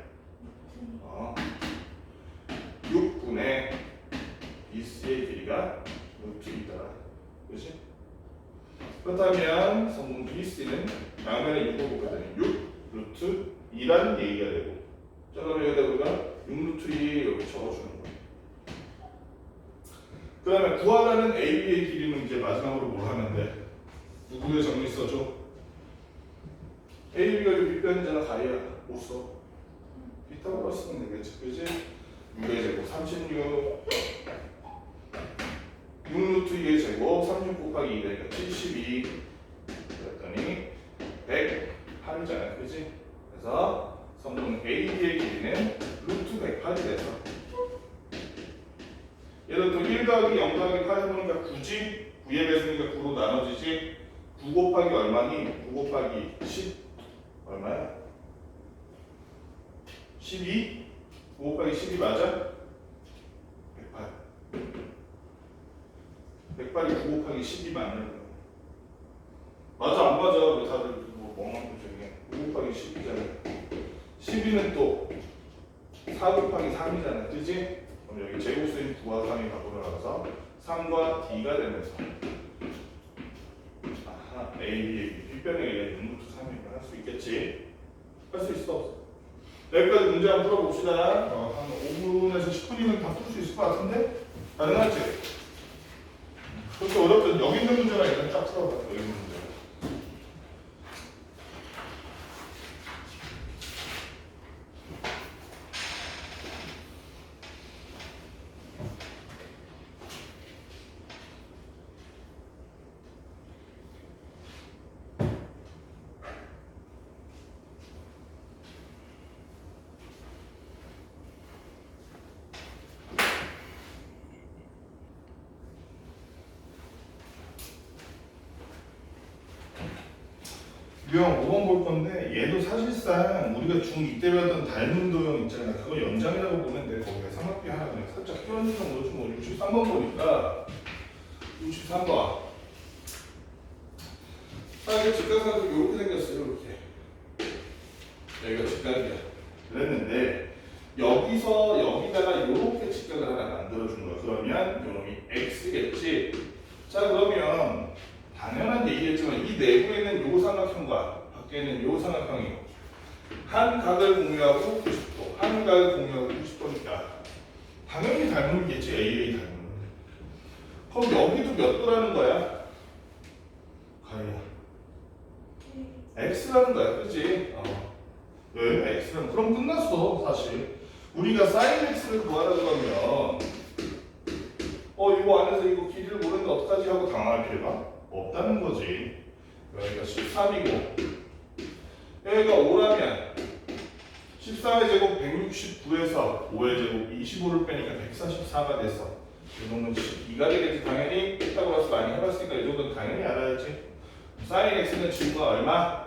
6분의 BC의 길이가 루트 2더라, 그치? 그렇다면 성분 BC는 양면에 6을 곱했더니 6 루트 2라는 얘기가 되고, 자, 그럼 여기다 우리가 6 루트 2 이렇게 적어주는 거예요. 그 다음에 구하라는 AB의 길이는 이제 마지막으로 뭘 하면 돼? 누구의 정리 써줘? AB가 좀 밑변이잖아, 가이야. 못 써. 피타고라스 쓰면 되겠지, 그지? 6의 제곱 36 6루트 2의 제곱 36 곱하기 2 되니까 72 그랬더니 108이잖아, 그지? 그래서 성분 AB의 길이는 루트 108이 돼서 얘를 또 1 더하기 0 더하기 8 해보니까 9지? 9의 배수니까 9로 나눠지지? 9 곱하기 얼마니? 9 곱하기 10 얼마야? 12? 9 곱하기 10이 맞아? 108이 9 곱하기 10이 맞는 거야. 맞아 안 맞아? 왜 다들 뭐 멍멍해지게 9 곱하기 10이잖아. 12는 또 4 곱하기 3이잖아, 그지? 그럼 여기 제곱수인 9와 3이 밖으로 나가서 3과 D가 되면서 A, B, 뒷변에 6루트 3이니까 할 수 있겠지? 할 수 있어 없어? 여기까지 문제 한번 풀어봅시다. 한 5분에서 10분이면 다 풀 수 있을 것 같은데? 가능하지? 그렇게 어렵든 여기 있는 문제가 일단 쫙 풀어봐. 여기 있는 문제. 유형 5번 볼 건데 얘도 사실상 우리가 중2 때 배웠던 닮은 도형 있잖아. 그거 연장이라고 보면 돼. 거기에 삼각비 하나 그냥 살짝 끼얹는 거지. 뭐 63번 보니까 63번. 이게 직각삼각형이 이렇게 생겼어요. 이렇게. 여기가 직각이야. 그랬는데 여기서 여기다가 이렇게 직각을 하나 만들어준 거야. 그러면 이놈이 x겠지. 자 그러면 당연한 얘기겠지만 이 내부에 있는 요 삼각형과 밖에 있는 요 삼각형이 한 각을 공유하고 90도, 한 각을 공유하고 90도니까 당연히 닮은겠지. AA 닮은. 그럼 여기도 몇 도라는 거야? 가야 x라는 거야, 그렇지? 여기가 x라는 그럼 끝났어 사실. 우리가 sin x를 구하라고 하면 이거 안에서 이거 길이를 모르는데 어떡하지 하고 당황할 필요가 없다는 거지. 여기가 13이고 여기가 5라면 13의 제곱 169에서 5의 제곱 25를 빼니까 144가 돼서 이 정도는 12가 되겠지. 당연히 피타고라스 많이 해봤으니까 이 정도는 당연히 알아야지. sin x는 지금과 얼마?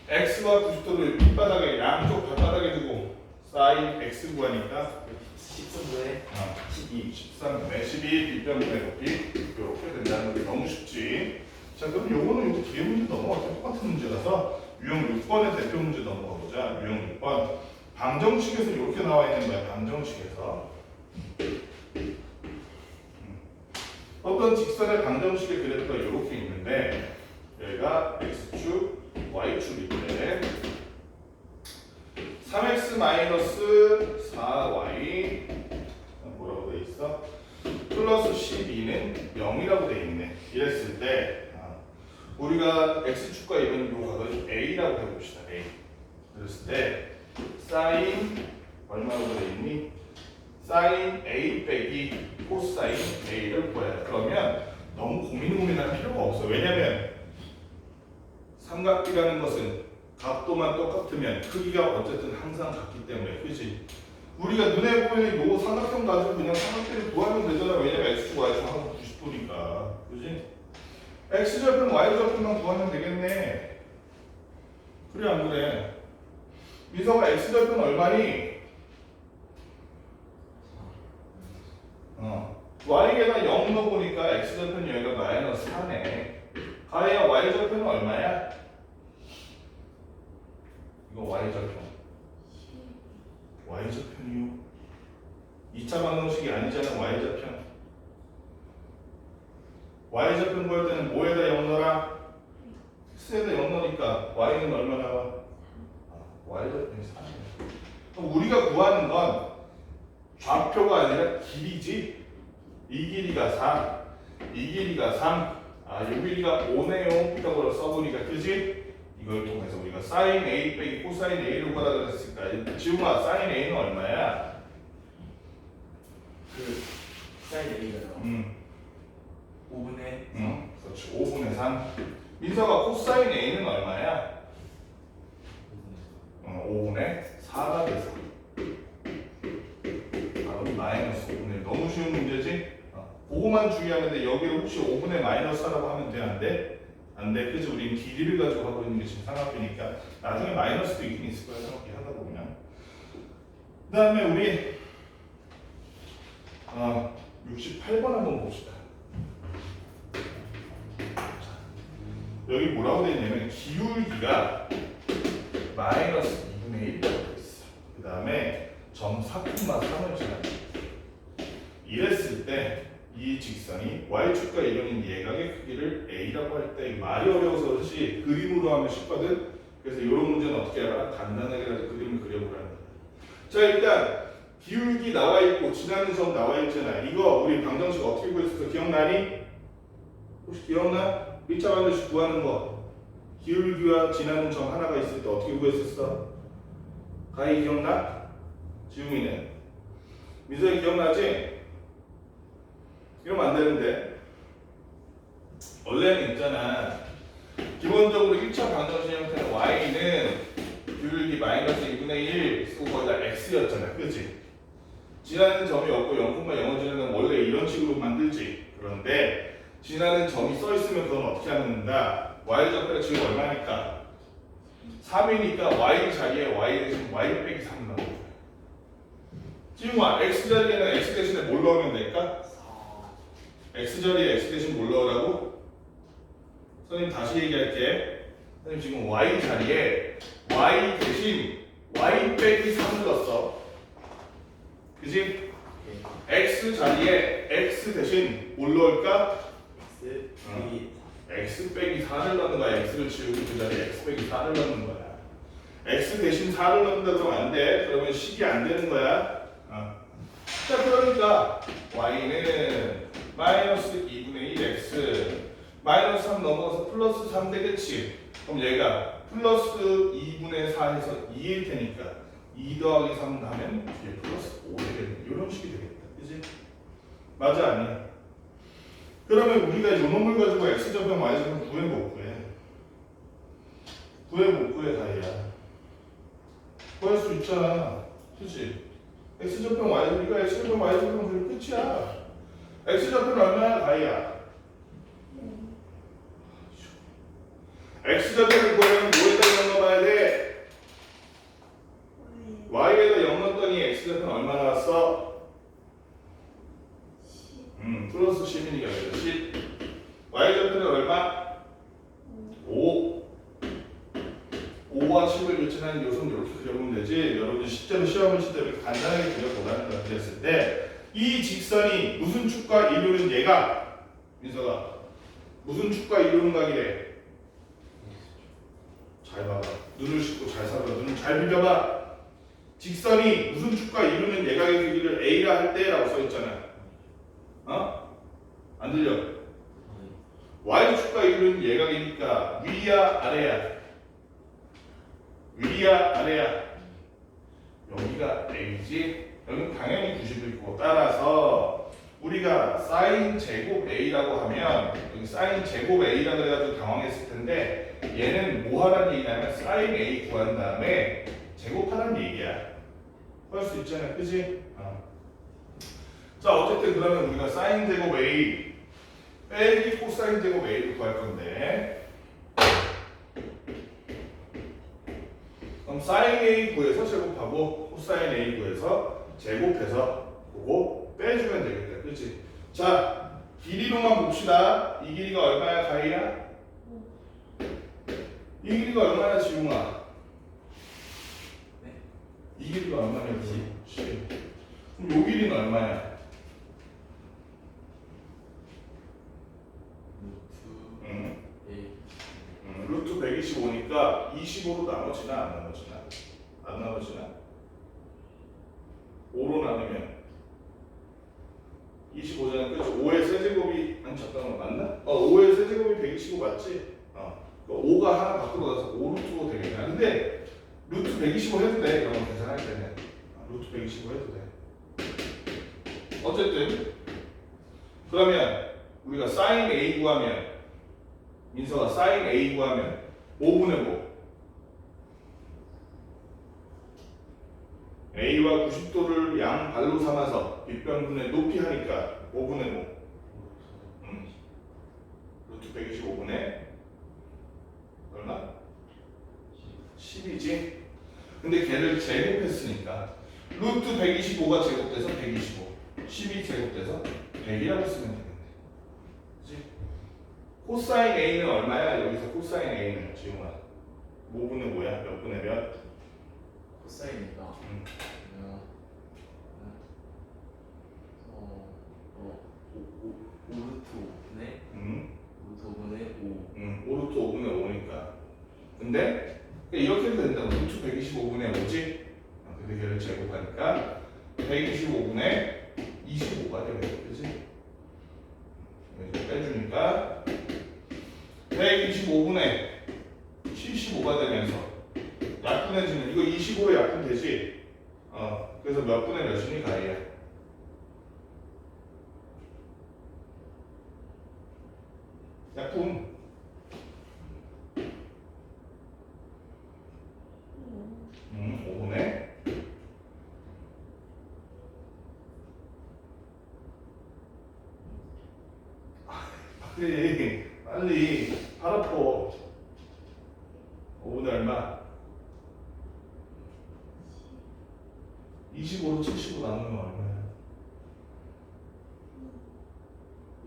x와 90도를 밑바닥에 양쪽 발바닥에 두고 sin x 구하니까 13분의 12 13분의 12 빗변분의 높이 이렇게 된다는 게 너무 쉽지. 자 그럼 요거는 여기 뒤에 문제 넘어가서 똑같은 문제라서 유형 6번의 대표 문제 넘어가 보자. 유형 6번 방정식에서 이렇게 나와 있는 거야. 방정식에서 어떤 직선의 방정식의 그래프가 이렇게 있는데 여기가 x축, y축인데 3x 마이너스 4y 뭐라고 돼 있어? 플러스 12는 0이라고 돼 있네. 이랬을 때 우리가 x축과 이런 요 각을 a라고 해봅시다. a. 그랬을 때 sin 얼마라고 돼 있니? sin a 빼기 코사인 a를 구해야. 그러면 너무 고민할 필요가 없어. 왜냐면 삼각비라는 것은 각도만 똑같으면 크기가 어쨌든 항상 같기 때문에. 그렇지? 우리가 눈에 보이는 요 삼각형 가지고 그냥 삼각비를 구하면 되잖아. 왜냐면 x축 y축 하고 90도니까. 그렇지? x절편 y절편만 구하면 되겠네. 그래 안 그래? 민서가 x절편 얼마니? y에다 0 넣어보니까 x절편이 여기가 마이너스 4네. 가해야 y절편은 얼마야? 이거 y절편. y절편이요? 2차 방정식이 아니잖아. y절편. y절편 구할 때는 뭐에다 0 넣어라? x에다 0 넣으니까 y는 얼마 나와? y절편이 4네. 그럼 우리가 구하는 건 좌표가 아니라 길이지. 이 길이가 4, 이 길이가 3, 이 길이가 5네요. 피타고라스 써보니까 그지? 이걸 통해서 우리가 sin a 빼기 코사인 a를 구하라 그랬으니까 지웅아 sin a는 얼마야? 그 사인 A가요 5분의 3 그렇지. 5분의 3. 민서가 코사인 a는 얼마야? 5분의 4가 돼서 마이너스 5분의 너무 쉬운 문제지? 그거만 중요하면 돼. 여기를 혹시 5분의 마이너스 4라고 하면 돼? 안 돼? 안 돼. 그치? 우리는 길이를 가지고 하고 있는 게 지금 삼각비니까 나중에 마이너스도 있긴 있을 거야. 삼각비 하다 보면. 그 다음에 우리 68번 한번 봅시다. 여기 뭐라고 돼 있냐면 기울기가 마이너스 2분의 1이라고 돼 있어. 그 다음에 점 4,3을 지나요. 이랬을 때 이 직선이 y축과 이론인 예각의 크기를 a라고 할 때 말이 어려워서 그렇지 그림으로 하면 쉽거든. 그래서 이런 문제는 어떻게 알아? 간단하게라도 그림을 그려보라는 거야. 자 일단 기울기 나와 있고 지나는 점 나와 있잖아. 이거 우리 방정식 어떻게 구했었어? 기억나니? 혹시 기억나? 1차 방정식 구하는 거 기울기와 지나는 점 하나가 있을 때 어떻게 구했었어? 가히 기억나? 지웅이는? 민석이 기억나지? 이러면 안 되는데 원래는 있잖아. 기본적으로 1차 방정식 형태는 y는 기울기 마이너스 2분의 1 쓰고 거기다 x였잖아. 그치? 지나는 점이 없고 0,0 지나는 원래 이런 식으로 만들지. 그런데 지나는 점이 써 있으면 그건 어떻게 하는가? y 좌표가 지금 얼마니까 3이니까 y 자리에 y 대신 y 빼기 3 넣는 거야. 지금아 x 자리에는 x 대신에 뭘 넣으면 될까? 4 x 자리에 x 대신 뭘 넣으라고? 선생님 다시 얘기할게. 선생님 지금 y 자리에 y 대신 y 빼기 3을 넣었어. 그지? x 자리에 x 대신 뭘 넣을까? X 여기 x 빼기 4를 넣는 거야. x를 지우고 그 자리에 x 빼기 4를 넣는 거야. x 대신 4를 넣는다 그러면 안 돼. 그러면 식이 안 되는 거야. 자 그러니까 y는 마이너스 2분의 1x 마이너스 3 넘어가서 플러스 3 되겠지. 그럼 얘가 플러스 2분의 4 해서 2일 테니까 2 더하기 3 하면 뒤에 플러스 5 되겠네. 이런 식이 되겠다. 그지? 맞아 아니야? 그러면 우리가 이 놈을 가지고 x좌표 y좌표 구해 못 구해. 구해 못 구해 다이야. 구할 수 있잖아. 그치? x좌표 y좌표 이거 x좌표 y좌표 그리고 끝이야. x좌표는 얼마야 다이야? x좌표를 구하려면 뭐에다 0 넣어봐야 돼? y에다 0 넣었더니 x좌표는 얼마 나왔어? 플러스 10이니까 10. y좌표는 얼마? 5. 5와 10을 교체하는 요소는 이렇게 그려보면 되지. 여러분들 실제로 시험을 칠 때 이렇게 간단하게 그려보라는 걸 그렸을 때 이 직선이 무슨 축과 이루는 얘가 민서가 무슨 축과 이루는 각이래? 잘 봐봐. 눈을 씻고 잘 살아. 눈을 잘 비벼봐. 직선이 무슨 축과 이루는 예각의 길이를 A라 할 때라고 써있잖아. 어? 안 들려? Y축과 이루는 예각이니까 위야 아래야? 위야 아래야? 여기가 A지? 여기는 당연히 90일 거고 따라서 우리가 사인 제곱 A라고 하면 여기 사인 제곱 A라 그래가지고 당황했을 텐데 얘는 뭐 하라는 얘기냐면 사인 A 구한 다음에 제곱하라는 얘기야. 할 수 있잖아. 그지? 자 어쨌든 그러면 우리가 사인 제곱 A 빼기 코사인 제곱 A를 구할 건데 그럼 사인 A 구해서 제곱하고 코사인 A 구해서 제곱해서 그거 빼주면 되겠다. 그치? 자 길이로만 봅시다. 이 길이가 얼마야 가이야? 이 길이가 얼마야 지웅아? 네? 이 길이가 얼마냐? 10. 그럼 요 길이는 얼마야? 루트 125니까 25로 나눠지나 안 나눠지나? 안 나눠지나? 5로 나누면 25잖아. 그렇지? 5의 세제곱이 아니 잠깐만 맞나? 5의 세제곱이 125 맞지? 5가 하나 밖으로 나서 5루트로 되겠네. 근데 루트 125 해도 돼. 그러면 계산할 때는 루트 125 해도 돼. 어쨌든 그러면 우리가 사인 A 구하면 민서가 사인 A 구하면 5분의 5 A와 90도를 양발로 삼아서 빗변분의 높이 하니까 5분의 5 루트 125분의 얼마? 10이지? 근데 걔를 제곱했으니까 루트 125가 제곱돼서 125 10이 제곱돼서 100이라고 쓰면 되겠네. 그치? 코사인 A는 얼마야? 여기서 코사인 A는 지웅아 5분의 5야? 몇 분의 몇? 코사인이니까 5루트 5분의 5니까. 근데 이렇게 해도 된다고. 루트 125분의 5지? 근데 걔를 제곱하니까 125분의 25가 되겠지. 그치? 이제 빼주니까 125분의 75가 되면서 약분해지는 이거 25로 약분되지? 그래서 몇 분의 몇이니 가이야? 약분 5분의 빨리 팔 아파. 5분의 얼마? 25로 75 나누면 얼마야?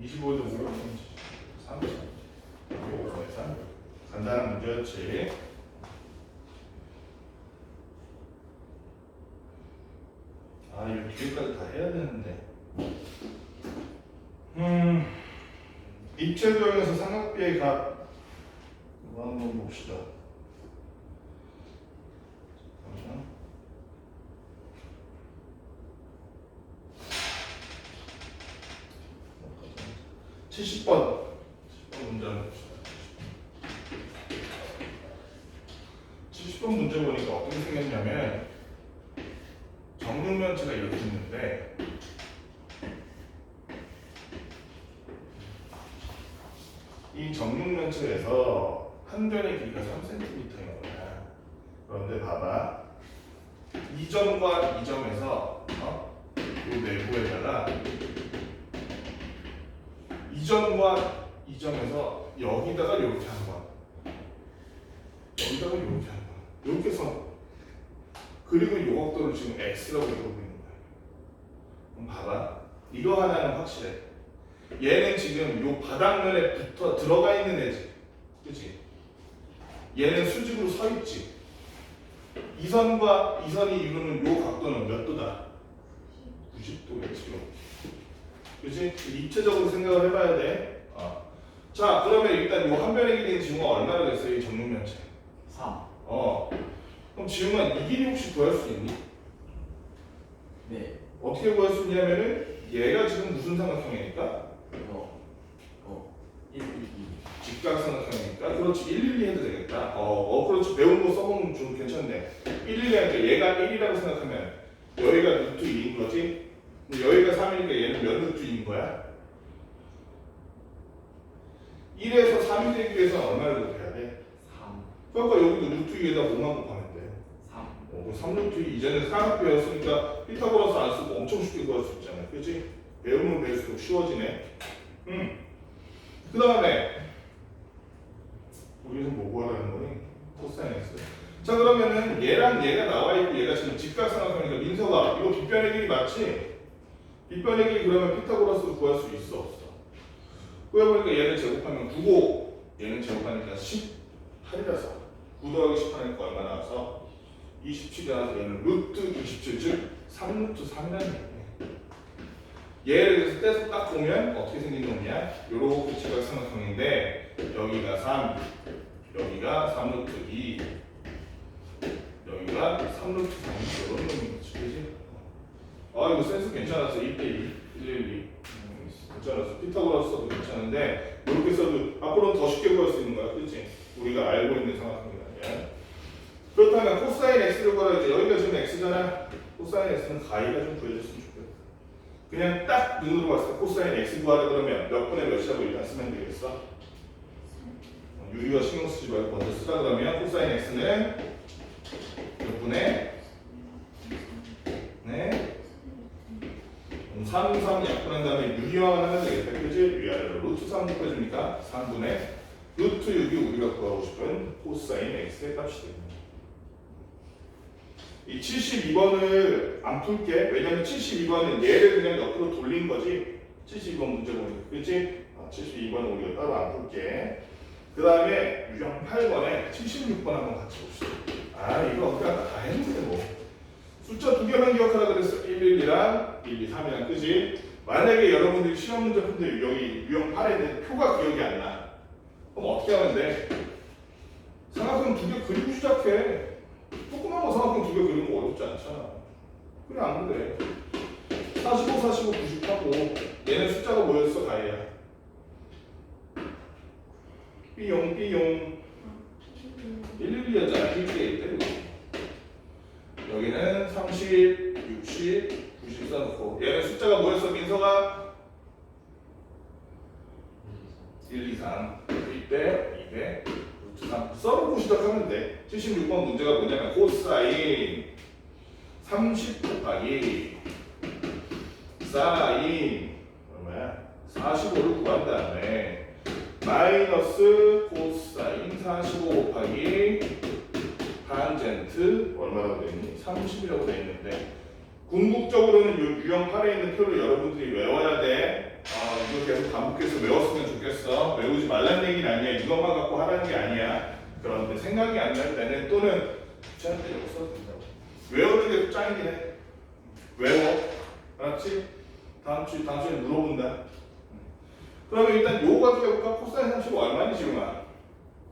25에도 5로 30. 5분의 3. 간단한 문제였지. 아, 이거 뒤에까지 다 해야 되는데. 입체도형에서 삼각비의 값. 이거 한번 봅시다. 잠시만. 70번 문제 한번 봅시다. 70번 문제 보니까 어떻게 생겼냐면 정육면체가 이렇게 있는데 이 정육면체에서 한 변의 길이가 3cm인 거야. 그런데 봐봐. 이 점과 이 점에서 이 내부에다가 이 점과 이 점에서 여기다가 이렇게 한 거야. 여기다가 이렇게 한 거야. 이렇게 선. 그리고 이 각도를 지금 x라고 읽고 있는 거야. 그럼 봐봐. 이거 하나는 확실해. 얘는 지금 이 바닥면에 붙어 들어가 있는 애지. 그치? 얘는 수직으로 서 있지. 이 선과 이 선이 이루는 이 각도는 몇 도다? 90도겠지. 그치? 입체적으로 생각을 해봐야 돼. 자, 그러면 일단 이 한 변의 길이는 지금은 얼마나 됐어요? 이 정육면체. 3. 그럼 지금은 이 길이 혹시 구할 수 있니? 네. 어떻게 구할 수 있냐면은 얘가 지금 무슨 삼각형이니까? 1, 2, 2. 직각삼각형이니까 그렇지 112 해도 되겠다. 그렇지 배운 거 써보면 좀 괜찮네. 112 하니까 얘가 1이라고 생각하면 여기가 루트 2인 거지. 근데 여기가 3이니까 얘는 몇 루트 2인 거야? 1에서 3이 되기 위해서는 얼마를 곱해야 돼? 3. 그러니까 여기도 루트 2에다 5만 곱하면 돼. 3. 3루트 2 이전에 삼각 배웠으니까 피타고라스 안 쓰고 엄청 쉽게 구할 수 있잖아. 그치? 배우면 배울수록 쉬워지네. 그 다음에 우리는 뭐 구하라는 거니? 코사인 x. 자 그러면은 얘랑 얘가 나와 있고 얘가 지금 직각삼각형이니까 민서가 이거 빗변의 길이 맞지? 빗변의 길이 그러면 피타고라스로 구할 수 있어 없어? 구해보니까 얘를 제곱하면 9고 얘는 제곱하니까 18이라서 9 더하기 10 하니까 얼마 나와서 27이 나와서 얘는 루트 27 즉 3루트 3이라는 얘기네. 얘를 그래서 떼서 딱 보면 어떻게 생긴 놈이야? 요렇게 직각삼각형인데 여기가 3, 여기가 3루트 2, 여기가 3루트 3 이런 놈인 거지. 그치? 이거 센스 괜찮았어. 1대2, 112 괜찮았어. 피타고라스도 괜찮은데 이렇게 써도 앞으로는 더 쉽게 구할 수 있는 거야. 그치? 우리가 알고 있는 삼각형이라면 그렇다면 코사인 x를 구하라. 여기가 지금 x잖아. 코사인 x는 가위가 좀 구해줬으면 좋겠다. 그냥 딱 눈으로 봤을 때 코사인 x 구하라 그러면 몇 분의 몇이라고 일단 쓰면 되겠어? 유리와 신경 쓰지 말고 먼저 쓰라 그러면 코사인 x는 몇 분의 3, 3 약분한 다음에 유리화만 하면 되겠다. 그치? 위아래로 루트 3 곱해주니까 3분의 루트 6이 우리가 구하고 싶은 코사인 x의 값이 됩니다. 이 72번을 안 풀게. 왜냐면 72번은 얘를 그냥 옆으로 돌린 거지. 72번 문제 보니까. 그치? 72번은 우리가 따로 안 풀게. 그 다음에 유형 8번에 76번 한번 같이 봅시다. 이거 우리가 다 했는데 뭐. 숫자 두 개만 기억하라 그랬어. 112랑 1, 2, 3이랑. 그지? 만약에 여러분들이 시험 문제 푼데 여기 유형 8에 대해서 표가 기억이 안 나. 그럼 어떻게 하면 돼? 삼각형 두 개 그리고 시작해. 조그만 거 삼각형 두 개 그리는 거 어렵지 않잖아. 그래 안 그래? 45, 45, 90하고 얘는 숫자가 뭐였어? 가해야. 삐용 삐용 112였잖아. 1대1 때리고 여기는 30, 60, 90 써놓고 얘는 숫자가 뭐였어? 민서가 1, 2, 3 200, 200 루트 3 써놓고 시작하면 돼. 76번 문제가 뭐냐면 코사인 30 곱하기 사인 얼마야? 45를 구한 다음에 마이너스 코사인 45 곱하기 얼마라고 돼 있니? 30이라고 돼 있는데 궁극적으로는 요 유형 8에 있는 표를 여러분들이 외워야 돼. 이거 계속 반복해서 외웠으면 좋겠어. 외우지 말라는 얘기는 아니야. 이것만 갖고 하라는 게 아니야. 그런데 생각이 안 날 때는 또는 귀찮을 때 이거 써도 된다고. 외우는 게 짱이긴 해. 외워. 알았지? 다음 주에 물어본다. 그러면 일단 요거 가지고 해볼까? 코사인 35 얼마니 지금아?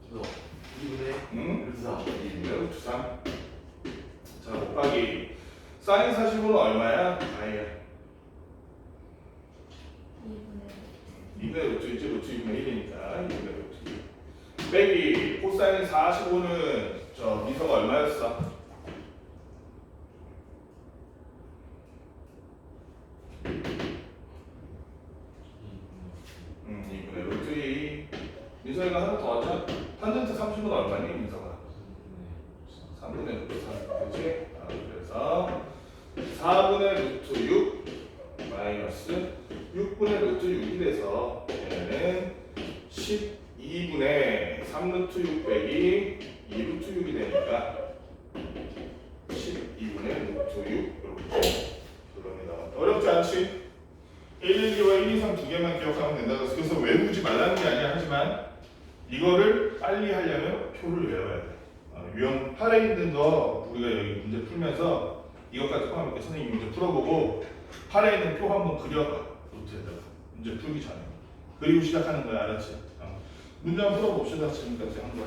그래서 2분의 응? 루트 4 2분의 루트 3. 자, 곱하기 사인 45는 얼마야? 아이야. 2분의 루트 1지 루트 2분의 1이니까 2분의 루트 2. 빼기 코사인 45는 저 미서가 얼마였어? 2분의 루트 2. 민서이가 하나 더 하자. 탄젠트 30은 얼마니 민서가? 3분의 루트 3. 그치? 그래서 4분의 루트 6 마이너스 6분의 루트 6이 돼서 얘는 12분의 3 루트 6 빼기 2 루트 6이 되니까 12분의 루트 6 이렇게 그럽니다. 어렵지 않지? 112와 123 두 개만 기억하면 된다. 그래서 외우지 말라는 게 아니야. 하지만 이거를 빨리 하려면 표를 외워야 돼. 유형 8에 있는 거 우리가 여기 문제 풀면서 이것까지 포함할게. 선생님이 문제 풀어보고 8에 있는 표 한번 그려봐. 노트에다가 문제 풀기 전에 그리고 시작하는 거야. 알았지? 문제 한번 풀어봅시다. 지금까지 한 거.